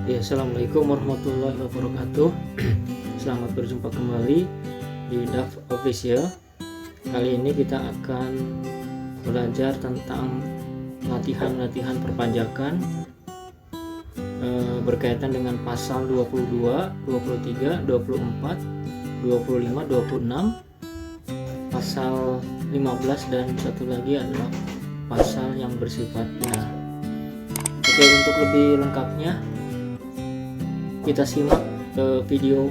Ya, Assalamualaikum warahmatullahi wabarakatuh. Selamat berjumpa kembali di DAF Official. Kali ini kita akan belajar tentang latihan-latihan perpajakan berkaitan dengan pasal 22, 23, 24, 25, 26, pasal 15, dan satu lagi adalah pasal yang bersifat benar. Oke, untuk lebih lengkapnya kita simak video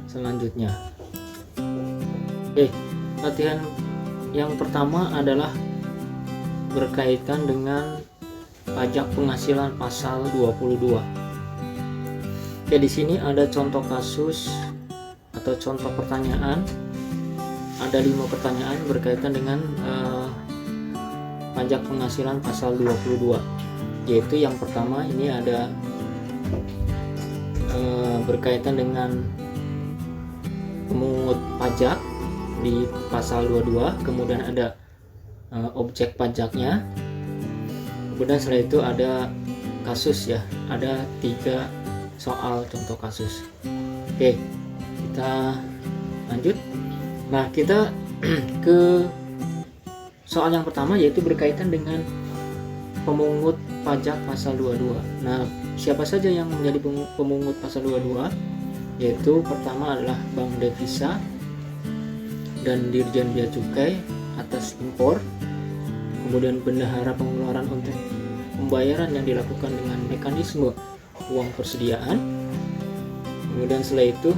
selanjutnya. Latihan yang pertama adalah berkaitan dengan pajak penghasilan pasal 22. Di sini ada contoh kasus atau contoh pertanyaan. Ada 5 pertanyaan berkaitan dengan pajak penghasilan pasal 22. Yaitu yang pertama ini ada berkaitan dengan pemungut pajak di pasal 22, kemudian ada objek pajaknya, kemudian setelah itu ada kasus ya, ada 3 soal contoh kasus. Oke, kita lanjut. Nah, kita ke soal yang pertama, yaitu berkaitan dengan pemungut pajak pasal 22. Nah, siapa saja yang menjadi pemungut pasal 22? Yaitu pertama adalah Bank Devisa dan Dirjen Bea Cukai atas impor, kemudian bendahara pengeluaran untuk pembayaran yang dilakukan dengan mekanisme uang persediaan, kemudian setelah itu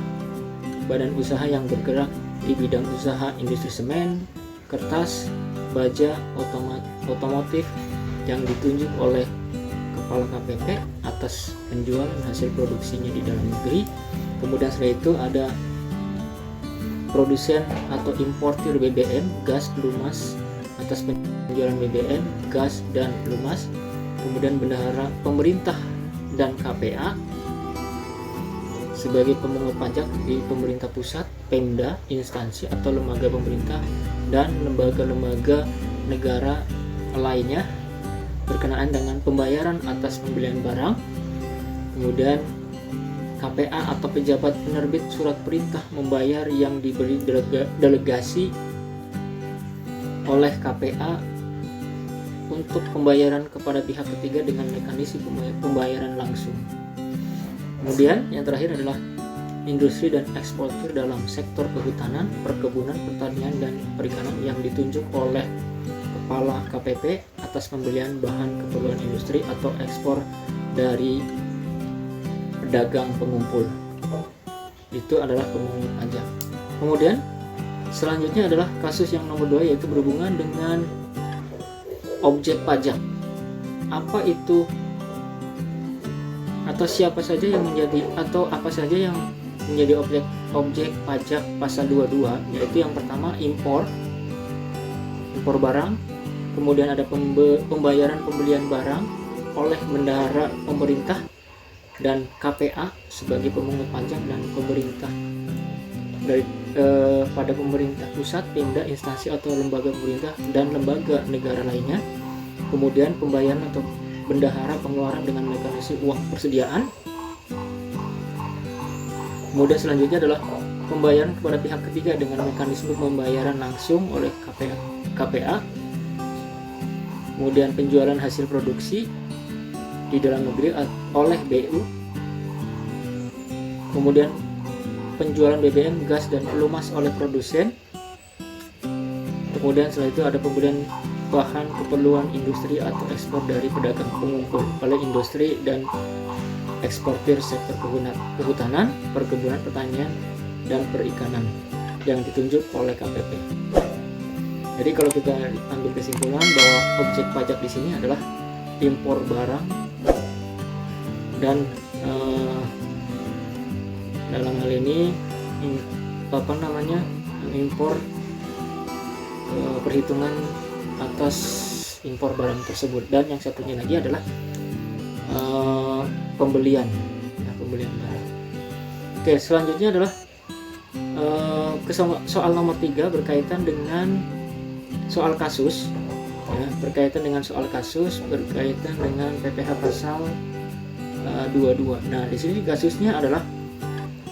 badan usaha yang bergerak di bidang usaha industri semen, kertas, baja, otomotif yang ditunjuk oleh Kepala KPP atas penjualan hasil produksinya di dalam negeri. Kemudian setelah itu ada produsen atau importir BBM, gas, lumas atas penjualan BBM, gas, dan lumas. Kemudian bendahara pemerintah dan KPA sebagai pemungut pajak di pemerintah pusat, Pemda, instansi atau lembaga pemerintah, dan lembaga-lembaga negara lainnya berkenaan dengan pembayaran atas pembelian barang. Kemudian KPA atau pejabat penerbit surat perintah membayar yang diberi delegasi oleh KPA untuk pembayaran kepada pihak ketiga dengan mekanisme pembayaran langsung. Kemudian yang terakhir adalah industri dan eksportir dalam sektor kehutanan, perkebunan, pertanian, dan perikanan yang ditunjuk oleh Kepala KPP atas pembelian bahan keperluan industri atau ekspor dari pedagang pengumpul. Itu adalah pemungut pajak. Kemudian selanjutnya adalah kasus yang nomor 2, yaitu berhubungan dengan objek pajak. Apa itu atau siapa saja yang menjadi atau apa saja yang menjadi objek pajak pasal 22, yaitu yang pertama impor barang, kemudian ada pembayaran pembelian barang oleh bendahara pemerintah dan KPA sebagai pemungut pajak dan pemerintah dari pada pemerintah pusat, Pemda, instansi atau lembaga pemerintah dan lembaga negara lainnya. Kemudian pembayaran atau bendahara pengeluaran dengan mekanisme uang persediaan. Kemudian selanjutnya adalah pembayaran kepada pihak ketiga dengan mekanisme pembayaran langsung oleh KPA. Kemudian penjualan hasil produksi di dalam negeri oleh BU. Kemudian penjualan BBM, gas, dan lumas oleh produsen. Kemudian setelah itu ada pembelian bahan keperluan industri atau ekspor dari pedagang pengumpul oleh industri dan eksportir sektor kehutanan, perkebunan, pertanian, dan perikanan yang ditunjuk oleh KPP. Jadi kalau kita ambil kesimpulan bahwa objek pajak di sini adalah impor barang dan dalam hal ini impor perhitungan atas impor barang tersebut, dan yang satunya lagi adalah pembelian barang. Oke, selanjutnya adalah soal nomor 3 berkaitan dengan soal kasus ya, berkaitan dengan PPh pasal 22. Nah, di sini kasusnya adalah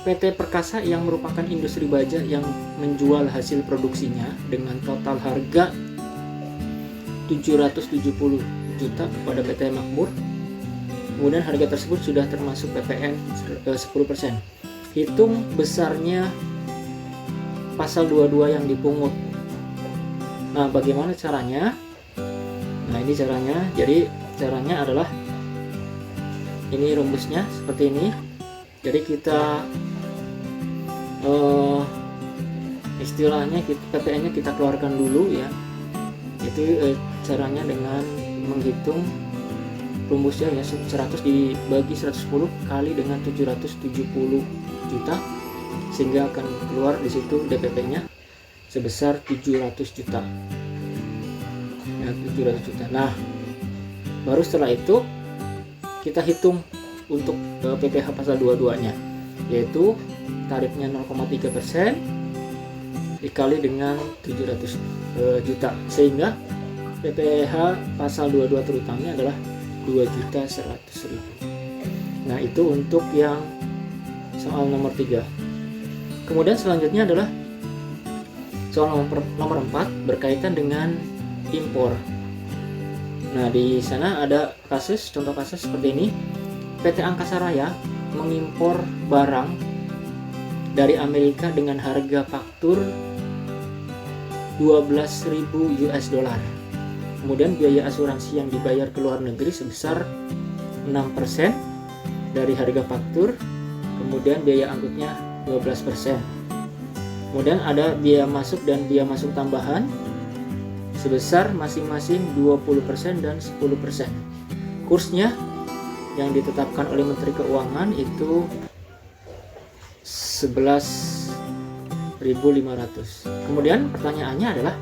PT Perkasa yang merupakan industri baja yang menjual hasil produksinya dengan total harga 770 juta kepada PT Makmur. Kemudian harga tersebut sudah termasuk PPN 10%. Hitung besarnya pasal 22 yang dipungut. Nah, bagaimana caranya? Nah, ini caranya. Jadi caranya adalah ini rumusnya seperti ini. Jadi kita istilahnya PPN-nya kita keluarkan dulu ya. Itu caranya dengan menghitung rumusnya ya, 100 dibagi 110 kali dengan 770 juta, sehingga akan keluar di situ DPP-nya sebesar 700 juta. Ya, 700 juta. Nah, baru setelah itu kita hitung untuk PPh pasal 22-nya, yaitu tarifnya 0,3% dikali dengan 700 juta, sehingga PPh pasal 22 terutangnya adalah 2.100.000. Nah, itu untuk yang soal nomor 3. Kemudian selanjutnya adalah soal nomor 4 berkaitan dengan impor. Nah, di sana ada contoh kasus seperti ini. PT Angkasa Raya mengimpor barang dari Amerika dengan harga faktur 12.000 US dollar. Kemudian biaya asuransi yang dibayar ke luar negeri sebesar 6% dari harga faktur. Kemudian biaya angkutnya 12%. Kemudian ada biaya masuk dan biaya masuk tambahan sebesar masing-masing 20% dan 10%. Kursnya yang ditetapkan oleh Menteri Keuangan itu 11.500. Kemudian pertanyaannya adalah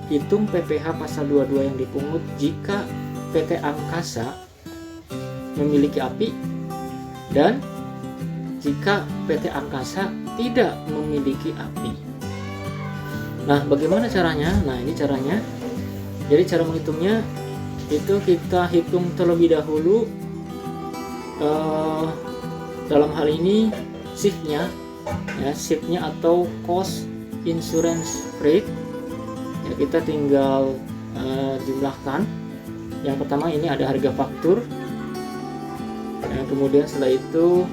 hitung PPh pasal 22 yang dipungut jika PT Angkasa memiliki API dan jika PT Angkasa tidak memiliki API. Nah, bagaimana caranya? Nah, ini caranya. Jadi cara menghitungnya itu kita hitung terlebih dahulu dalam hal ini shift-nya atau cost insurance rate. Ya, kita tinggal jumlahkan. Yang pertama ini ada harga faktur. Kemudian setelah itu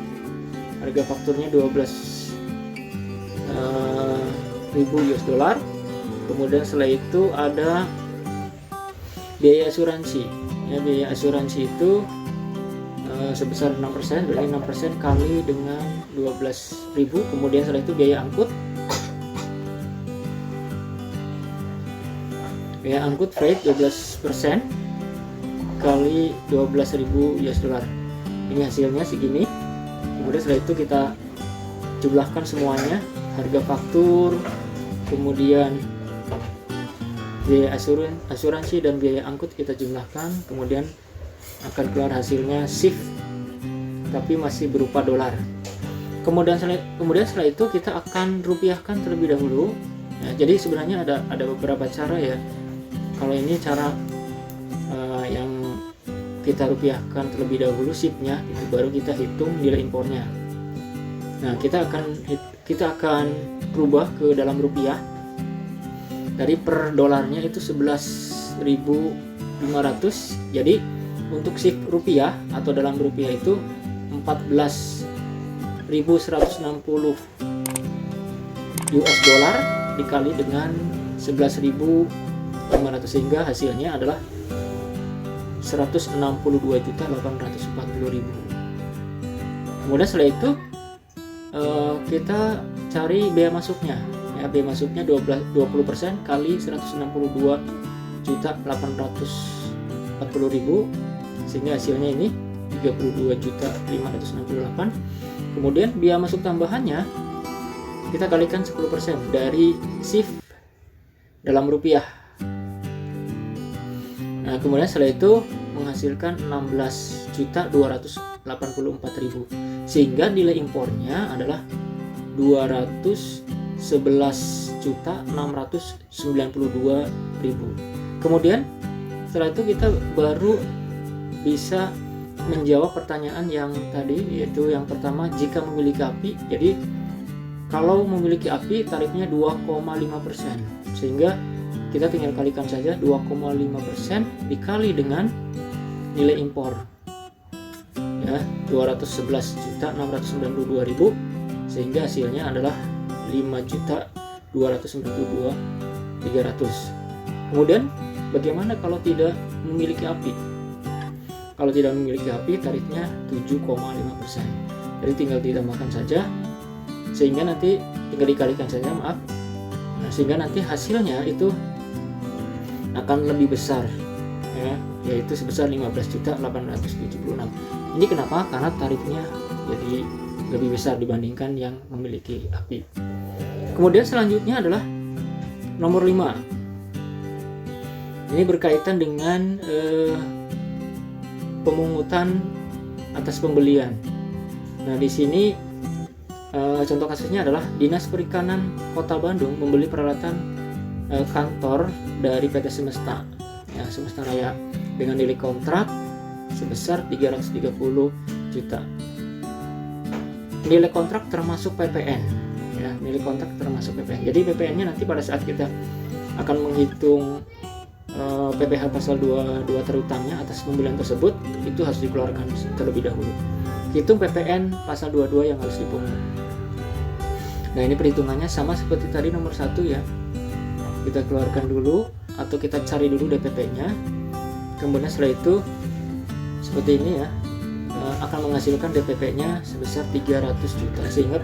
harga fakturnya 12.000 US dollar. Kemudian setelah itu ada biaya asuransi. Ya, biaya asuransi itu sebesar 6%, berarti 6% kali dengan 12.000. Kemudian setelah itu biaya angkut. Biaya angkut freight 12% kali 12.000 US dollar. Ini hasilnya segini. Kemudian setelah itu kita jumlahkan semuanya, harga faktur, kemudian biaya asuransi dan biaya angkut kita jumlahkan, kemudian akan keluar hasilnya shift tapi masih berupa dolar. Kemudian setelah itu kita akan rupiahkan terlebih dahulu. Ya, jadi sebenarnya ada beberapa cara ya. Kalau ini cara yang kita rupiahkan terlebih dahulu shiftnya, itu baru kita hitung nilai impornya. Nah, kita akan rubah ke dalam rupiah. Dari per dolarnya itu 11.500. Jadi untuk shift rupiah atau dalam rupiah itu 14.160 US dollar dikali dengan 11.500, sehingga hasilnya adalah 162.840.000. Kemudian setelah itu kita cari biaya masuknya. Ya, biaya masuknya 20% kali 162.840.000, sehingga hasilnya ini 32.568. Kemudian biaya masuk tambahannya kita kalikan 10% dari shift dalam rupiah. Nah, kemudian setelah itu menghasilkan 16.284.000, sehingga nilai impornya adalah 211.692.000. Kemudian setelah itu kita baru bisa menjawab pertanyaan yang tadi, yaitu yang pertama, jika memiliki API. Jadi kalau memiliki API tarifnya 2,5%, sehingga kita tinggal kalikan saja 2,5% dikali dengan nilai impor ya, 211.692.000, sehingga hasilnya adalah 5.292.300. Kemudian bagaimana kalau tidak memiliki API? Kalau tidak memiliki API tarifnya 7,5%. Jadi tinggal ditambahkan saja, sehingga nanti tinggal dikalikan saja, maaf. Nah, sehingga nanti hasilnya itu akan lebih besar ya, yaitu sebesar 15.876. Ini kenapa? Karena tarifnya jadi lebih besar dibandingkan yang memiliki API. Kemudian selanjutnya adalah nomor 5. Ini berkaitan dengan pemungutan atas pembelian. Nah, di sini contoh kasusnya adalah Dinas Perikanan Kota Bandung membeli peralatan kantor dari PT Semesta ya, Semesta Raya dengan nilai kontrak sebesar 330 juta. Nilai kontrak termasuk PPN ya, nilai kontrak termasuk PPN. Jadi PPN-nya nanti pada saat kita akan menghitung PPh pasal 22 terutangnya atas pembelian tersebut, itu harus dikeluarkan terlebih dahulu. Hitung PPN pasal 22 yang harus dipungut. Nah, ini perhitungannya sama seperti tadi nomor 1 ya. Kita keluarkan dulu atau kita cari dulu DPP-nya. Kemudian setelah itu seperti ini ya, akan menghasilkan DPP-nya sebesar 300 juta, sehingga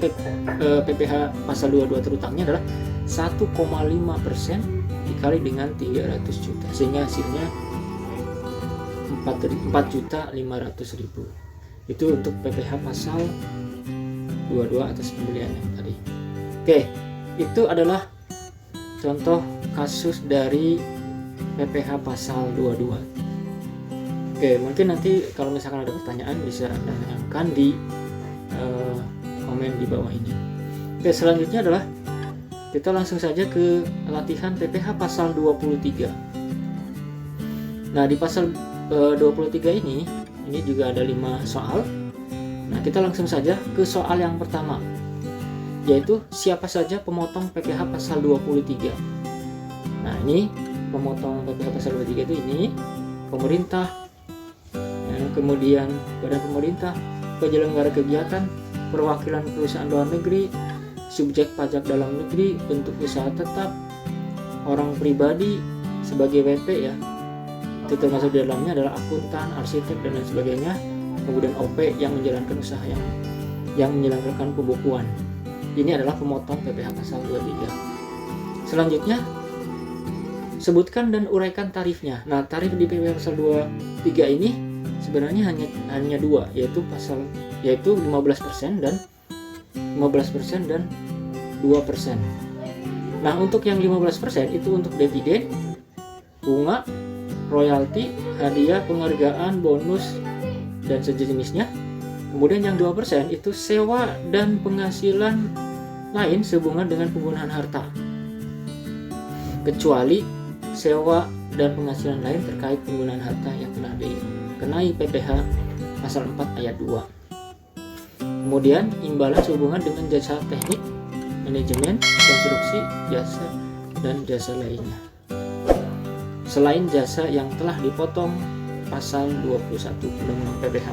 PPh pasal 22 terutangnya adalah 1,5% dikali dengan 300 juta, sehingga hasilnya 4.500.000. Itu untuk PPh pasal 22 atas pembelian yang tadi. Oke, itu adalah contoh kasus dari PPh pasal 22. Oke, mungkin nanti kalau misalkan ada pertanyaan bisa Anda tanyakan di komen di bawah ini. Oke, selanjutnya adalah kita langsung saja ke latihan PPh pasal 23. Nah, di pasal 23 ini juga ada 5 soal. Nah, kita langsung saja ke soal yang pertama, yaitu siapa saja pemotong PPh pasal 23. Nah, ini pemotong PPh pasal 23 itu ini pemerintah, kemudian badan pemerintah, penyelenggara kegiatan, perwakilan perusahaan luar negeri, subjek pajak dalam negeri, bentuk usaha tetap, orang pribadi sebagai WP ya, itu termasuk di dalamnya adalah akuntan, arsitek dan lain sebagainya. Kemudian OP yang menjalankan usaha yang menjalankan pembukuan. Ini adalah pemotong PPh pasal 23. Selanjutnya, sebutkan dan uraikan tarifnya. Nah, tarif di PPh pasal 23 ini sebenarnya hanya 2, yaitu 15% dan 2%. Nah, untuk yang 15% itu untuk dividen, bunga, royalti, hadiah, penghargaan, bonus, dan sejenisnya. Kemudian yang 2% itu sewa dan penghasilan lain sehubungan dengan penggunaan harta, kecuali sewa dan penghasilan lain terkait penggunaan harta yang telah dikenai PPh pasal 4 ayat 2. Kemudian imbalan sehubungan dengan jasa teknik, manajemen, konstruksi, jasa, dan jasa lainnya, selain jasa yang telah dipotong pasal 21 Undang-Undang PPh.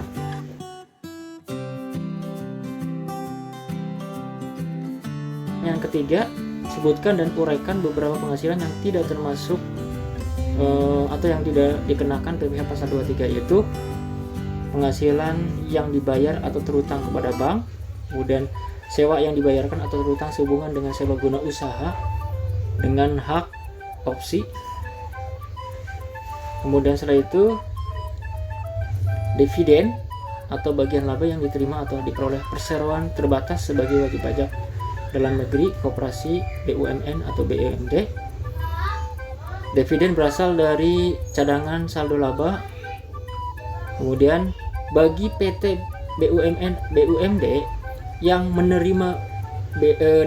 Yang ketiga, sebutkan dan uraikan beberapa penghasilan yang tidak termasuk atau yang tidak dikenakan PPh pasal 23, yaitu penghasilan yang dibayar atau terutang kepada bank, kemudian sewa yang dibayarkan atau terutang sehubungan dengan sewa guna usaha dengan hak opsi. Kemudian setelah itu dividen atau bagian laba yang diterima atau diperoleh perseroan terbatas sebagai wajib pajak dalam negeri, koperasi, BUMN atau BUMD. Dividen berasal dari cadangan saldo laba. Kemudian bagi PT BUMD yang menerima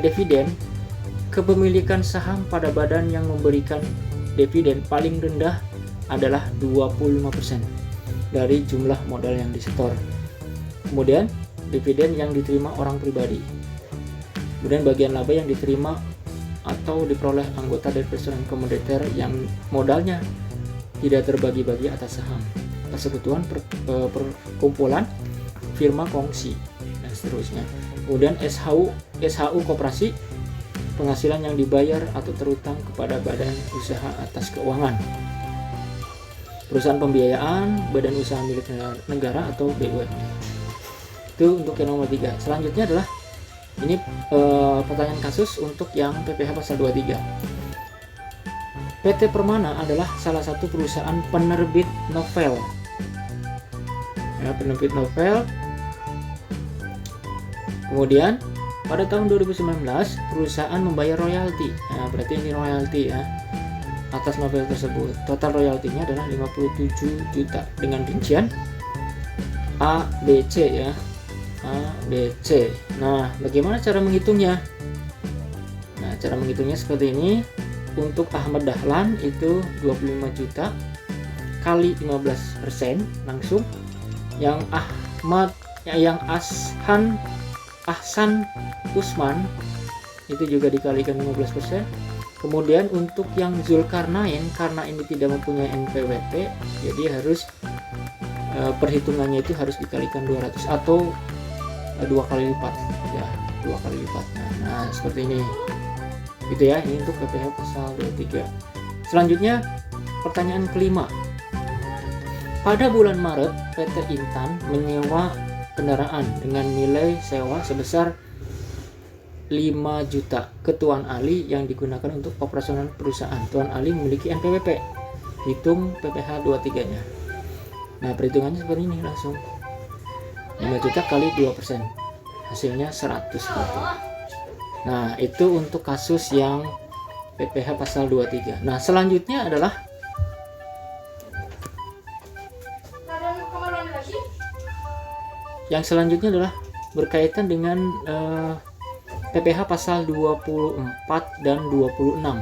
dividen, kepemilikan saham pada badan yang memberikan dividen paling rendah adalah 25%. dari jumlah modal yang disetor. Kemudian dividen yang diterima orang pribadi. Kemudian bagian laba yang diterima atau diperoleh anggota dari perusahaan komoditer yang modalnya tidak terbagi-bagi atas saham, persekutuan, perkumpulan, firma kongsi, dan seterusnya. Kemudian SHU koperasi, penghasilan yang dibayar atau terutang kepada badan usaha atas keuangan. Perusahaan pembiayaan, badan usaha milik negara atau BUMN. Itu untuk yang nomor 3. Selanjutnya adalah ini pertanyaan kasus untuk yang PPh pasal 23. PT Permana adalah salah satu perusahaan penerbit novel. Ya, penerbit novel. Kemudian pada tahun 2019 perusahaan membayar royalti. Nah, berarti ini royalti ya atas novel tersebut. Total royaltinya adalah 57 juta dengan rincian A, B, C ya. A, B, C. Nah, bagaimana cara menghitungnya? Nah, cara menghitungnya seperti ini. Untuk Ahmad Dahlan itu 25 juta kali 15% langsung. Yang Ahsan Usman itu juga dikalikan 15%. Kemudian untuk yang Zulkarnain, karena ini tidak mempunyai NPWP, jadi harus perhitungannya itu harus dikalikan 200 atau 2 kali lipat ya, 2 kali lipat. Nah, seperti ini gitu ya. Ini untuk PPh pasal 23. Selanjutnya pertanyaan kelima. Pada bulan Maret PT Intan menyewa kendaraan dengan nilai sewa sebesar 5 juta ke Tuan Ali yang digunakan untuk operasional perusahaan. Tuan Ali memiliki NPWP. Hitung PPh 23-nya. Nah, perhitungannya seperti ini langsung. 5 juta kali 2%. Hasilnya 100 gitu. Nah, itu untuk kasus yang PPh pasal 23. Nah, selanjutnya adalah berkaitan dengan PPh pasal 24 dan 26.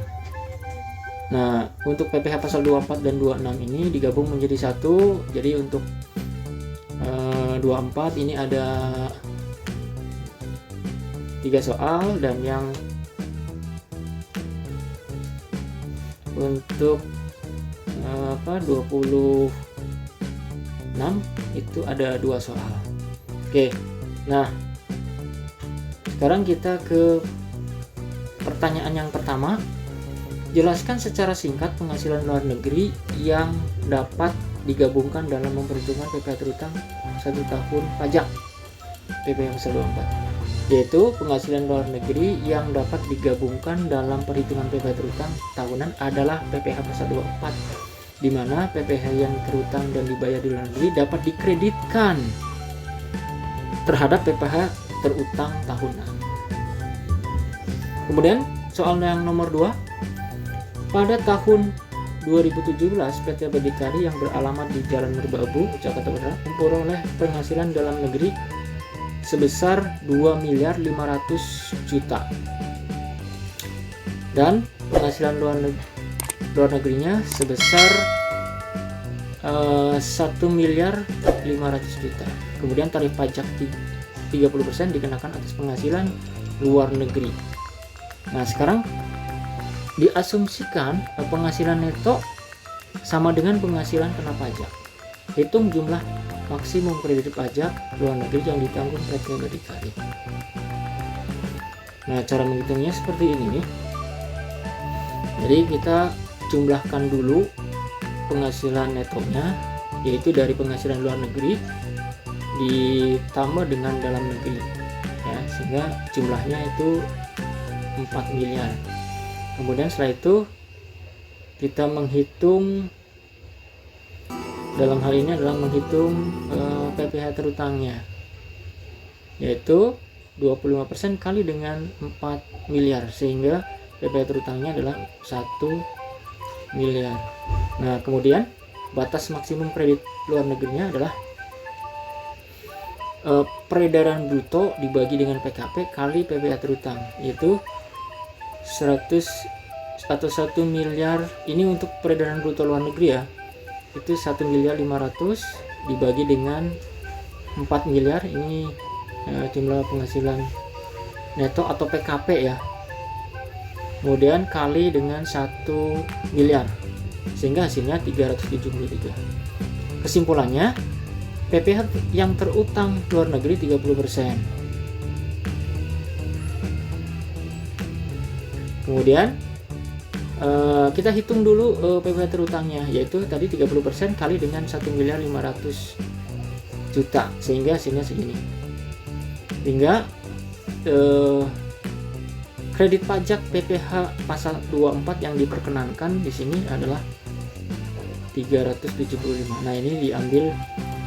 Nah, untuk PPh pasal 24 dan 26 ini digabung menjadi satu. Jadi untuk 24 ini ada 3 soal, dan yang untuk 26 itu ada 2 soal. Oke. Nah, sekarang kita ke pertanyaan yang pertama. Jelaskan secara singkat penghasilan luar negeri yang dapat digabungkan dalam memperhitungkan PPh terutang 1 tahun pajak PPh pasal 24. Yaitu penghasilan luar negeri yang dapat digabungkan dalam perhitungan PPh terutang tahunan adalah PPh pasal 24, di mana PPh yang terutang dan dibayar di luar negeri dapat dikreditkan terhadap PPh terutang tahunan. Kemudian soal yang nomor 2. Pada tahun 2017 PT Berdikari yang beralamat di Jalan Merbabu, Jakarta Utara memperoleh penghasilan dalam negeri sebesar 2.500.000.000 dan penghasilan luar negerinya sebesar 1.500.000.000. Kemudian tarif pajak 30% dikenakan atas penghasilan luar negeri. Nah, sekarang diasumsikan penghasilan neto sama dengan penghasilan kena pajak. Hitung jumlah maksimum kredit pajak luar negeri yang ditanggung PT Berdikari. Nah, cara menghitungnya seperti ini nih. Jadi kita jumlahkan dulu penghasilan netonya, yaitu dari penghasilan luar negeri ditambah dengan dalam negeri ya, sehingga jumlahnya itu 4 miliar. Kemudian setelah itu kita menghitung, dalam hal ini adalah menghitung PPh terutangnya, yaitu 25% kali dengan 4 miliar, sehingga PPh terutangnya adalah 1 miliar. Nah, kemudian batas maksimum kredit luar negerinya adalah peredaran bruto dibagi dengan PKP kali PPh terutang, yaitu 100 atau 1 miliar. Ini untuk peredaran bruto luar negeri ya, itu 1.500.000.000 dibagi dengan 4 miliar, ini jumlah penghasilan neto atau PKP ya, kemudian kali dengan 1 miliar sehingga hasilnya 373. Kesimpulannya, PPh yang terutang luar negeri 30%. Kemudian kita hitung dulu PPh terutangnya, yaitu tadi 30% kali dengan 1.500.000.000 sehingga hasilnya segini. Sehingga kredit pajak PPh pasal 24 yang diperkenankan di sini adalah 375. Nah, ini diambil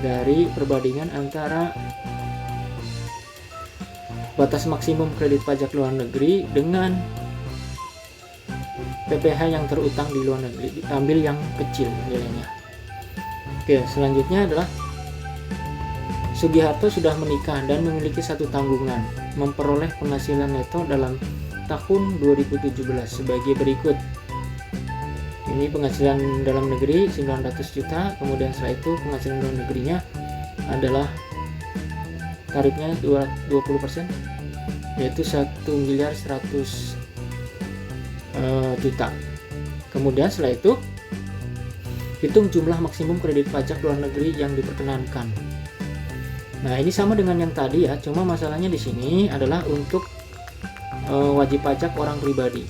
dari perbandingan antara batas maksimum kredit pajak luar negeri dengan PPh yang terutang di luar negeri, diambil yang kecil nilainya. Oke, selanjutnya adalah Sugiharto sudah menikah dan memiliki satu tanggungan, memperoleh penghasilan neto dalam tahun 2017 sebagai berikut. Ini penghasilan dalam negeri 900 juta, kemudian setelah itu penghasilan luar negerinya adalah tarifnya 20%, yaitu 1.100.000.000. Kemudian setelah itu hitung jumlah maksimum kredit pajak luar negeri yang diperkenankan. Nah, ini sama dengan yang tadi ya, cuma masalahnya di sini adalah untuk wajib pajak orang pribadi.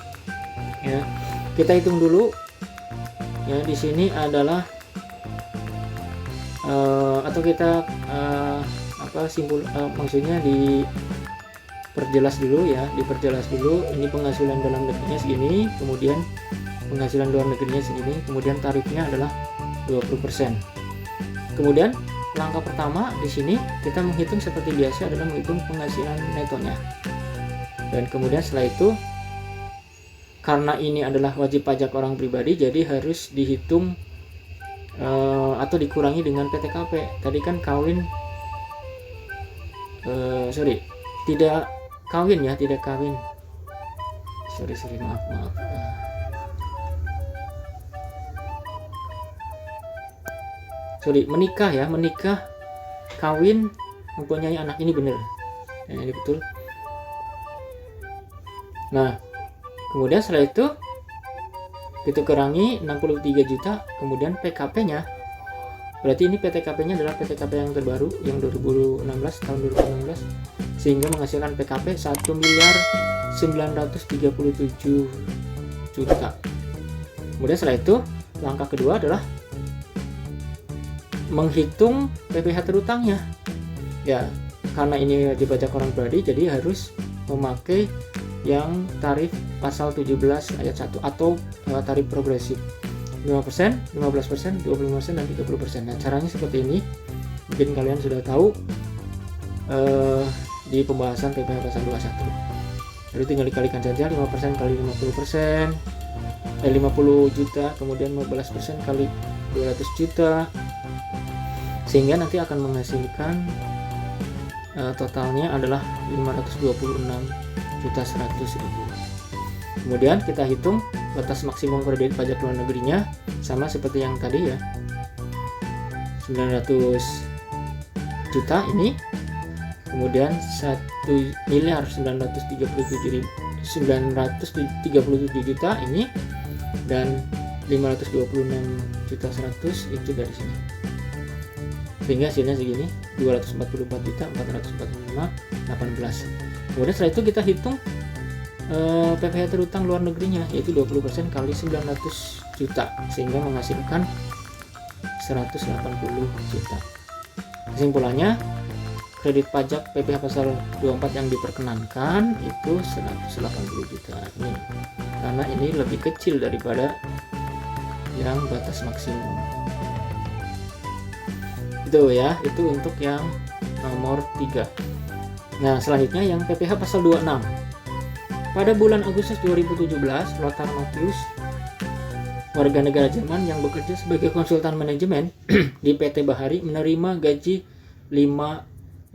Ya, kita hitung dulu. Ya, di sini adalah atau kita maksudnya diperjelas dulu ya, ini penghasilan dalam negerinya segini, kemudian penghasilan luar negerinya segini, kemudian tarifnya adalah 20%. Kemudian langkah pertama di sini kita menghitung seperti biasa adalah menghitung penghasilan netonya. Dan kemudian setelah itu, karena ini adalah wajib pajak orang pribadi, jadi harus dihitung atau dikurangi dengan PTKP. Tadi kan kawin, tidak kawin ya, tidak kawin. Maaf. Menikah ya, kawin, mempunyai anak, ini benar. Ya, ini betul. Nah, kemudian setelah itu kita kurangi 63 juta, kemudian PKP-nya. Berarti ini PTKP-nya adalah PTKP yang terbaru yang 2016, tahun 2016, sehingga menghasilkan PKP 1.937.000.000. Kemudian setelah itu langkah kedua adalah menghitung PPh terutangnya. Ya, karena ini wajib pajak orang pribadi, jadi harus memakai yang tarif pasal 17 ayat 1 atau tarif progresif 5%, 15%, 25%, dan 30%. Nah, caranya seperti ini. Mungkin kalian sudah tahu di pembahasan PPh pasal 21. Jadi tinggal dikalikan saja 5% kali 50%, 50 juta, kemudian 15% kali 200 juta, sehingga nanti akan menghasilkan totalnya adalah 526.100.000. Kemudian kita hitung batas maksimum kredit pajak luar negerinya sama seperti yang tadi ya, 900 juta ini, kemudian 1.937 juta ini, dan 526.100.000 itu dari sini, sehingga hasilnya segini, 244.445.18. Kemudian setelah itu kita hitung PPh terutang luar negerinya, yaitu 20% kali 900 juta, sehingga menghasilkan 180 juta. Kesimpulannya, kredit pajak PPh pasal 24 yang diperkenankan itu 180 juta ini, karena ini lebih kecil daripada yang batas maksimum. Itu ya, itu untuk yang nomor 3. Nah, selanjutnya yang PPh pasal 26. Pada bulan Agustus 2017, Lothar Matthäus, warga negara Jerman yang bekerja sebagai konsultan manajemen di PT Bahari, menerima gaji $5,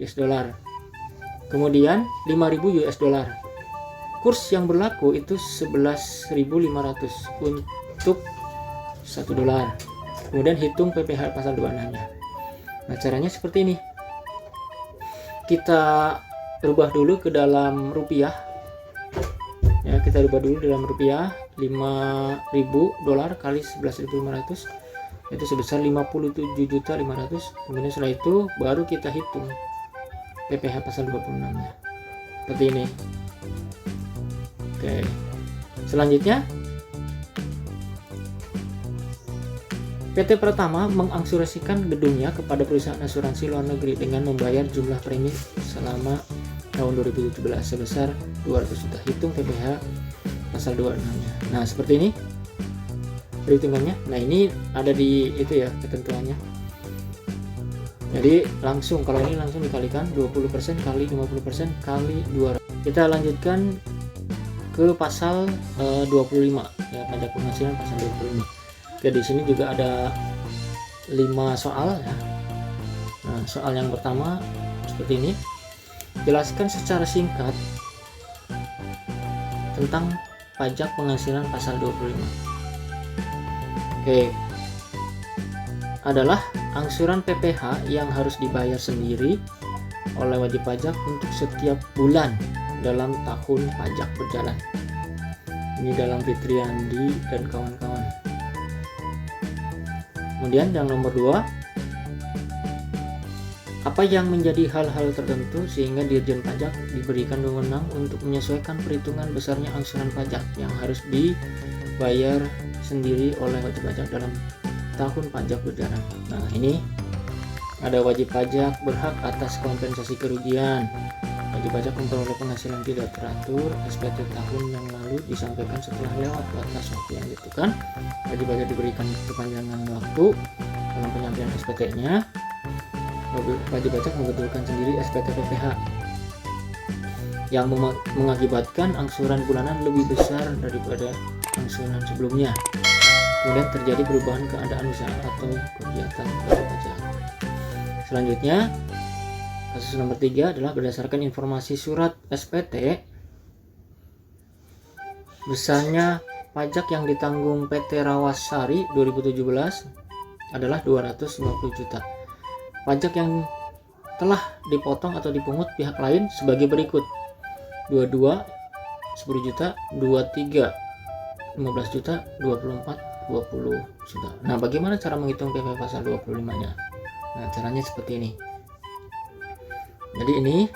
kemudian $5.000. Kurs yang berlaku itu 11.500 untuk $1. Kemudian hitung PPh pasal 26-nya. Nah, caranya seperti ini. Kita rubah dulu ke dalam rupiah. Ya, kita rubah dulu dalam rupiah. 5.000 dolar kali 11.500 itu sebesar 57.500.000. Kemudian setelah itu baru kita hitung PPh pasal 26-nya. Seperti ini. Oke. Selanjutnya, PT Pratama mengasuransikan gedungnya kepada perusahaan asuransi luar negeri dengan membayar jumlah premi selama tahun 2017 sebesar 200 juta. Hitung PPh pasal 26-nya. Nah, seperti ini perhitungannya. Nah, ini ada di itu ya ketentuannya. Jadi langsung, kalau ini langsung dikalikan 20% kali 50% kali 200. Kita lanjutkan ke pasal 25 ya, pajak penghasilan pasal 25. Oke, di sini juga ada 5 soal ya. Nah, soal yang pertama seperti ini. Jelaskan secara singkat tentang pajak penghasilan pasal 25. Oke. Adalah angsuran PPh yang harus dibayar sendiri oleh wajib pajak untuk setiap bulan dalam tahun pajak berjalan. Ini dalam Fitriandi dan kawan-kawan. Kemudian yang nomor 2, apa yang menjadi hal-hal tertentu sehingga Dirjen Pajak diberikan wewenang untuk menyesuaikan perhitungan besarnya angsuran pajak yang harus dibayar sendiri oleh wajib pajak dalam tahun pajak berjalan. Nah, ini ada wajib pajak berhak atas kompensasi kerugian. Wajib pajak memperoleh penghasilan tidak teratur. SPT tahun yang lalu disampaikan setelah lewat batas waktu yang ditentukan. Wajib pajak diberikan kepanjangan waktu dalam penyampaian SPT-nya. Wajib pajak membetulkan sendiri SPT PPh yang mengakibatkan angsuran bulanan lebih besar daripada angsuran sebelumnya. Kemudian terjadi perubahan keadaan usaha atau kegiatan wajib pajak. Selanjutnya, kasus nomor 3 adalah berdasarkan informasi surat SPT, besarnya pajak yang ditanggung PT Rawasari 2017 adalah 250 juta. Pajak yang telah dipotong atau dipungut pihak lain sebagai berikut: 22 10 juta, 23 15 juta, 24 20 juta. Nah, bagaimana cara menghitung PPh pasal 25-nya? Nah, caranya seperti ini. Jadi ini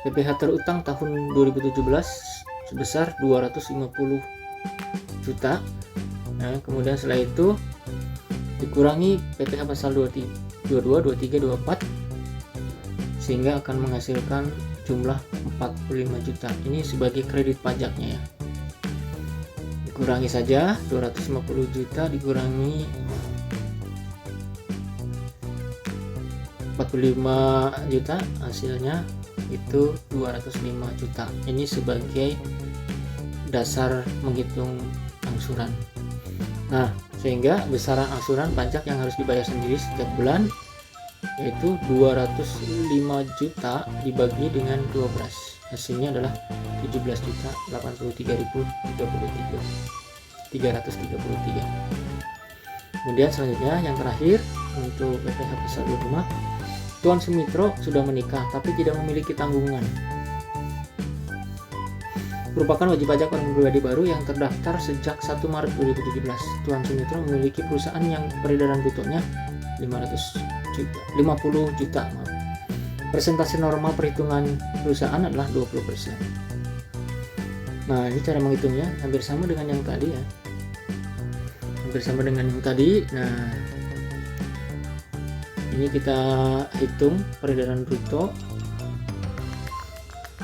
PPh terutang tahun 2017 sebesar 250 juta. Nah, kemudian setelah itu dikurangi PPh pasal 22, 23, 24 sehingga akan menghasilkan jumlah 45 juta. Ini sebagai kredit pajaknya ya. Dikurangi saja 250 juta dikurangi 45 juta, hasilnya itu 205 juta. Ini sebagai dasar menghitung angsuran. Nah, sehingga besaran angsuran pajak yang harus dibayar sendiri setiap bulan yaitu 205 juta dibagi dengan 12. Hasilnya adalah 17.083.333. Kemudian selanjutnya yang terakhir untuk PPh pasal 25, Tuan Sumitro sudah menikah tapi tidak memiliki tanggungan. Merupakan wajib pajak orang pribadi baru yang terdaftar sejak 1 Maret 2017. Tuan Sumitro memiliki perusahaan yang peredaran brutonya 50 juta. Persentase normal perhitungan perusahaan adalah 20%. Nah, ini cara menghitungnya hampir sama dengan yang tadi ya. Nah, ini kita hitung peredaran bruto.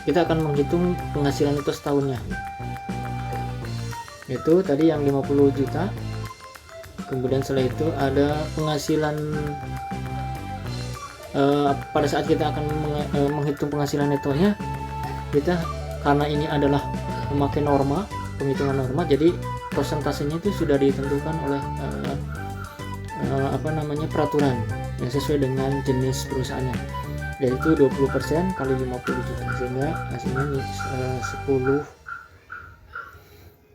Kita akan menghitung penghasilan itu setahunnya. Itu tadi yang 50 juta. Kemudian setelah itu ada penghasilan pada saat kita akan menghitung penghasilan netonya, kita karena ini adalah memakai norma, penghitungan norma, jadi persentasenya itu sudah ditentukan oleh peraturan yang sesuai dengan jenis perusahaannya, yaitu 20% kali 50 juta sehingga hasilnya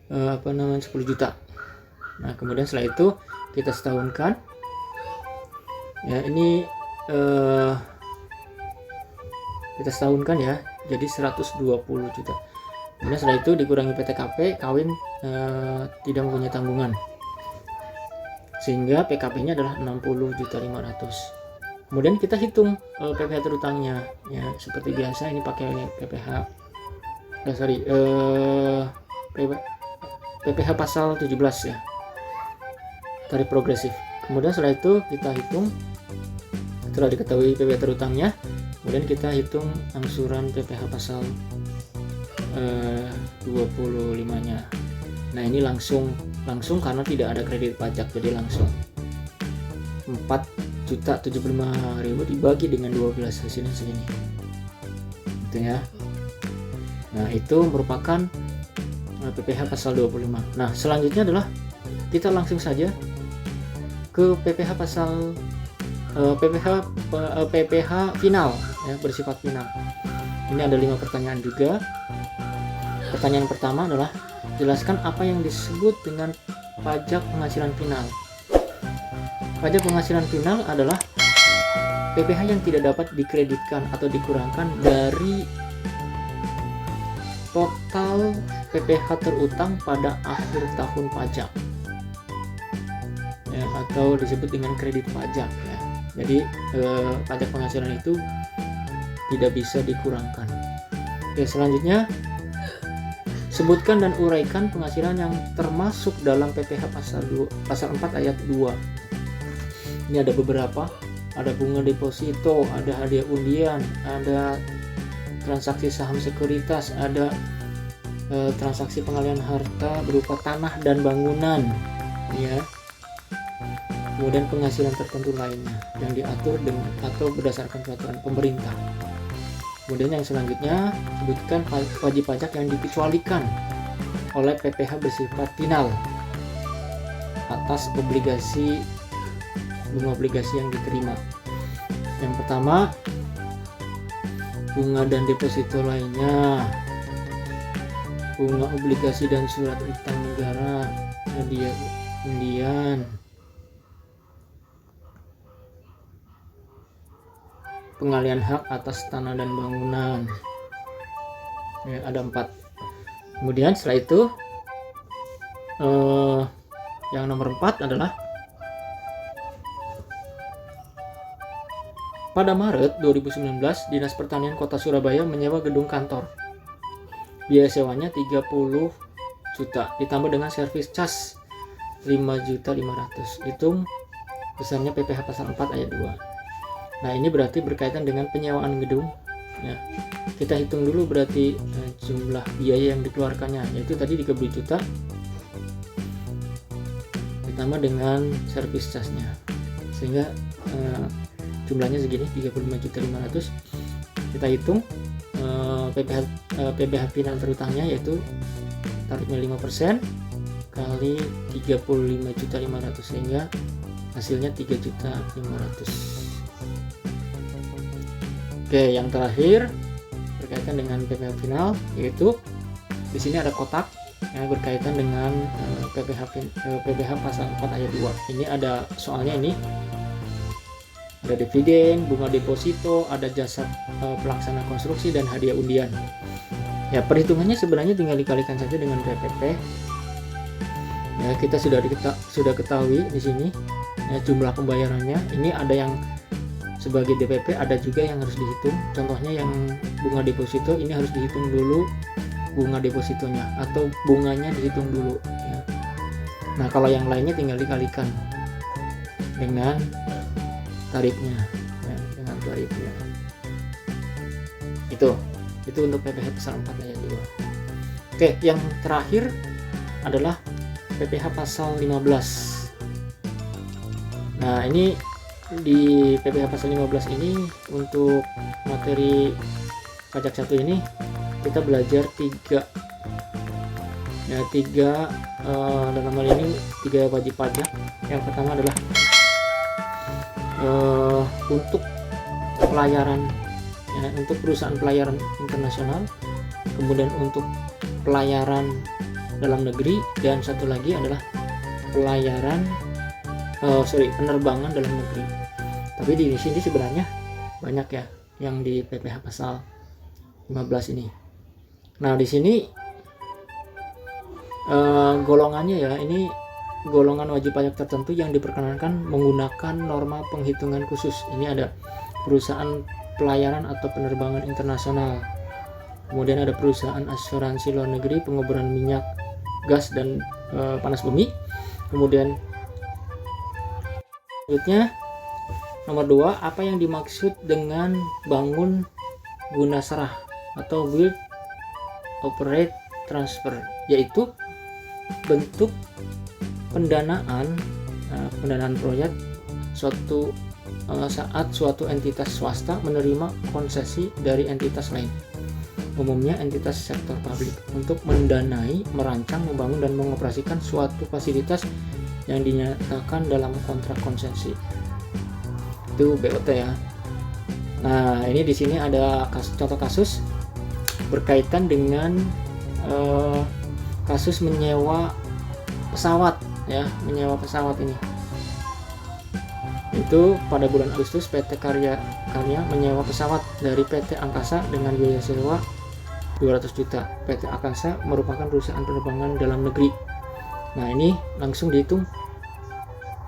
10 juta. Nah, kemudian setelah itu kita setahunkan Ya, ini kita setahunkan ya, jadi 120 juta. Kemudian setelah itu dikurangi PTKP, kawin tidak mempunyai tanggungan, sehingga PKP-nya adalah 60.500.000. Kemudian kita hitung PPh terutangnya ya, seperti biasa ini pakai PPh PPh pasal 17 ya, tarif progresif. Kemudian setelah itu kita hitung, setelah diketahui PPh terutangnya, kemudian kita hitung angsuran PPh pasal 25-nya. Nah, ini langsung karena tidak ada kredit pajak, jadi langsung 4.075.000 dibagi dengan 12, hasilnya segini. Gitu ya. Nah, itu merupakan PPh pasal 25. Nah, selanjutnya adalah kita langsung saja ke PPh pasal PPh final ya, bersifat final. Ini ada 5 pertanyaan juga. Pertanyaan pertama adalah jelaskan apa yang disebut dengan pajak penghasilan final. Pajak penghasilan final adalah PPh yang tidak dapat dikreditkan atau dikurangkan dari total PPh terutang pada akhir tahun pajak ya, atau disebut dengan kredit pajak ya. Jadi pajak penghasilan itu tidak bisa dikurangkan. Oke, selanjutnya sebutkan dan uraikan penghasilan yang termasuk dalam PPh pasal 4 ayat 2. Ini ada beberapa, ada bunga deposito, ada hadiah undian, ada transaksi saham sekuritas, ada transaksi pengalihan harta berupa tanah dan bangunan ya. Kemudian penghasilan tertentu lainnya yang diatur dengan atau berdasarkan peraturan pemerintah. Kemudian yang selanjutnya, sebutkan wajib pajak yang dikecualikan oleh PPh bersifat final atas bunga obligasi yang diterima. Yang pertama, bunga dan deposito lainnya, bunga obligasi dan surat utang negara, hadiah undian, pengalihan hak atas tanah dan bangunan ya, ada 4. Kemudian setelah itu yang nomor 4 adalah pada Maret 2019 Dinas Pertanian Kota Surabaya menyewa gedung kantor. Biaya sewanya 30 juta ditambah dengan servis cas 5.500.000. Hitung besarnya PPh pasal 4 ayat 2. Nah, ini berarti berkaitan dengan penyewaan gedung ya. Kita hitung dulu berarti jumlah biaya yang dikeluarkannya, yaitu tadi 30 juta ditambah dengan servis casnya, sehingga jumlahnya segini 35.500.000. Kita hitung PPh final terutangnya, yaitu tarifnya 5% kali 35.500.000, sehingga hasilnya 3.500.000. Oke, yang terakhir berkaitan dengan PPh final, yaitu di sini ada kotak yang berkaitan dengan PPh pasal 4 ayat 2. Ini ada soalnya, ini ada dividen, bunga deposito, ada jasa pelaksana konstruksi dan hadiah undian. Ya, perhitungannya sebenarnya tinggal dikalikan saja dengan PPP. Ya, kita sudah ketahui di sini ya, jumlah pembayarannya. Ini ada yang sebagai DPP, ada juga yang harus dihitung. Contohnya yang bunga deposito, ini harus dihitung dulu bunga depositonya atau bunganya dihitung dulu ya. Nah, kalau yang lainnya tinggal dikalikan dengan tarifnya ya, dengan tarifnya. Itu untuk PPh pasal 4 ayat 2. Oke, yang terakhir adalah PPh pasal 15. Nah, ini di PPh pasal 15 ini untuk materi pajak 1 ini kita belajar 3 dalam hal ini 3 wajib pajak. Yang pertama adalah untuk pelayaran ya, untuk perusahaan pelayaran internasional, kemudian untuk pelayaran dalam negeri, dan satu lagi adalah penerbangan dalam negeri. Tapi di sini sebenarnya banyak ya yang di PPh pasal 15 ini. Nah, di sini golongannya ya, ini golongan wajib pajak tertentu yang diperkenankan menggunakan norma penghitungan khusus. Ini ada perusahaan pelayaran atau penerbangan internasional, kemudian ada perusahaan asuransi luar negeri, pengeboran minyak, gas, dan panas bumi. Kemudian selanjutnya nomor 2, apa yang dimaksud dengan bangun guna serah atau build operate transfer, yaitu bentuk pendanaan proyek saat suatu entitas swasta menerima konsesi dari entitas lain, umumnya entitas sektor publik, untuk mendanai, merancang, membangun, dan mengoperasikan suatu fasilitas yang dinyatakan dalam kontrak konsesi. Itu BOT ya. Nah, ini di sini ada contoh kasus berkaitan dengan kasus menyewa pesawat ya, menyewa pesawat ini. Itu pada bulan Agustus PT Karya menyewa pesawat dari PT Angkasa dengan biaya sewa 200 juta. PT Angkasa merupakan perusahaan penerbangan dalam negeri. Nah, ini langsung dihitung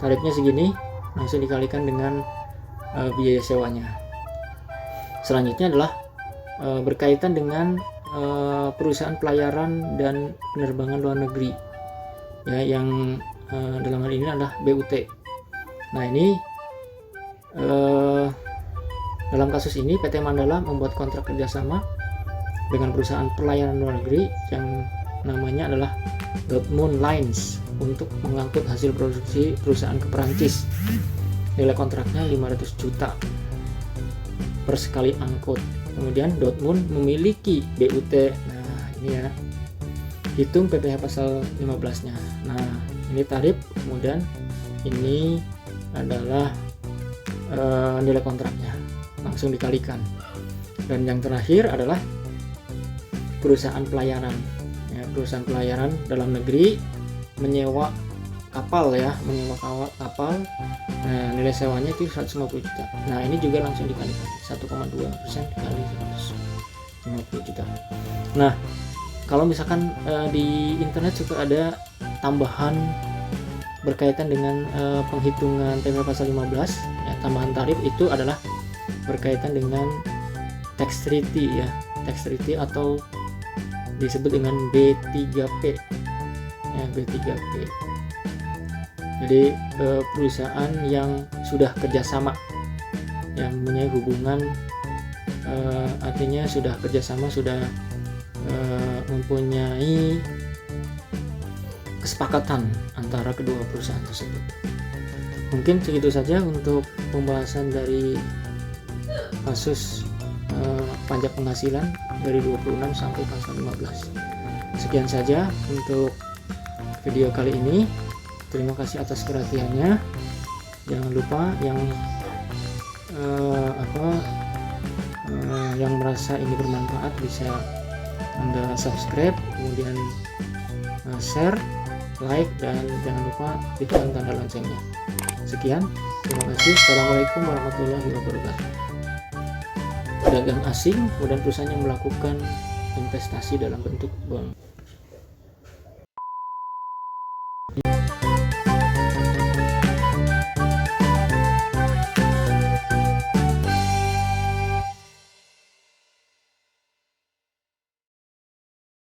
tarifnya segini, langsung dikalikan dengan biaya sewanya. Selanjutnya adalah berkaitan dengan perusahaan pelayaran dan penerbangan luar negeri ya, yang dalam hal ini adalah BUT. Nah, ini dalam kasus ini PT Mandala membuat kontrak kerjasama dengan perusahaan pelayaran luar negeri yang namanya adalah Dortmund Lines untuk mengangkut hasil produksi perusahaan ke Perancis. Nilai kontraknya 500 juta per sekali angkut. Kemudian Dortmund memiliki BUT. Nah, ini ya, hitung PPh pasal 15-nya. Nah, ini tarif, kemudian ini adalah nilai kontraknya, langsung dikalikan. Dan yang terakhir adalah perusahaan pelayaran ya, perusahaan pelayaran dalam negeri menyewa kapal ya, menyewa kapal. Nah, nilai sewanya itu 150 juta. Nah, ini juga langsung dikalikan 1,2% dikali 150 juta. Nah, kalau misalkan di internet juga ada tambahan berkaitan dengan penghitungan PPh pasal 15 ya, tambahan tarif itu adalah berkaitan dengan tax treaty ya, tax treaty atau disebut dengan B3P ya, B3P. Jadi perusahaan yang sudah kerjasama, yang mempunyai hubungan, artinya sudah kerjasama, sudah mempunyai kesepakatan antara kedua perusahaan tersebut. Mungkin segitu saja untuk pembahasan dari kasus pajak penghasilan dari 26 sampai pasal 15. Sekian saja untuk video kali ini. Terima kasih atas perhatiannya. Jangan lupa yang merasa ini bermanfaat bisa Anda subscribe, kemudian share, like, dan jangan lupa tekan tanda loncengnya. Sekian, terima kasih. Assalamualaikum warahmatullahi wabarakatuh. Pedagang asing kemudian perusahaan yang melakukan investasi dalam bentuk bond.